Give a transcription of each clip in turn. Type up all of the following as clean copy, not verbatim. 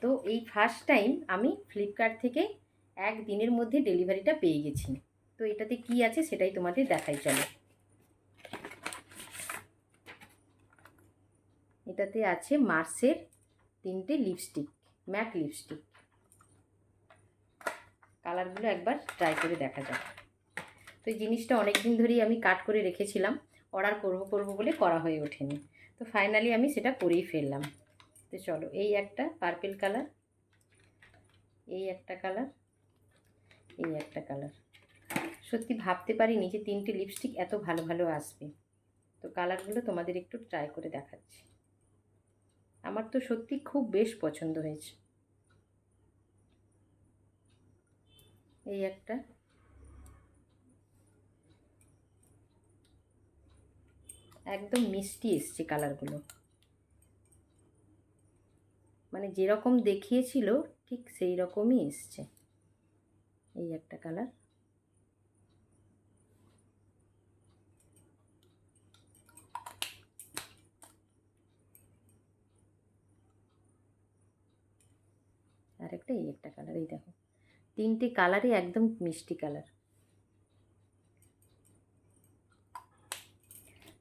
তো এই first time আমি ফ্লিপকার্ট থেকে একদিনের মধ্যে ডেলিভারিটা পেয়ে গেছি। তো এটাতে কি আছে সেটাই তোমাদের দেখাই চলো। এটাতে আছে মার্সের 3টে লিপস্টিক, ম্যাট লিপস্টিক। কালারগুলো একবার ট্রাই করে দেখা যাক। তো এই জিনিসটা অনেক দিন ধরেই আমি কাট করে রেখেছিলাম, অর্ডার করব বলে করা হয়ে ওঠেনি। তো ফাইনালি আমি সেটা করেই ফেললাম। তো চলো, এই একটা পার্পেল কালার, এই একটা কালার, এই একটা কালার। সত্যি ভাবতে পারিনি যে 3টে লিপস্টিক এত ভালো ভালো আসবে। তো কালারগুলো তোমাদের একটু ট্রাই করে দেখাচ্ছি। আমার তো সত্যি খুব বেশ পছন্দ হয়েছে। এই একটা, একদম মিষ্টি এসছে কালারগুলো, মানে যেরকম দেখিয়েছিল ঠিক সেই রকমই এসছে। এই একটা কালার, আর একটা এই একটা কালার। এই দেখো, 3টে কালারই একদম মিষ্টি কালার।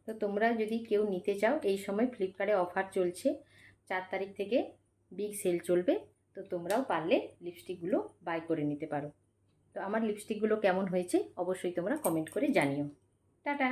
তো তোমরা যদি কেউ নিতে চাও, এই সময় ফ্লিপকার্টে অফার চলছে, 4 তারিখ থেকে বিগ সেল চলবে। তো তোমরাও পারলে লিপস্টিকগুলো বাই করে নিতে পারো। তো আমার লিপস্টিকগুলো কেমন হয়েছে অবশ্যই তোমরা কমেন্ট করে জানিও। টাটা।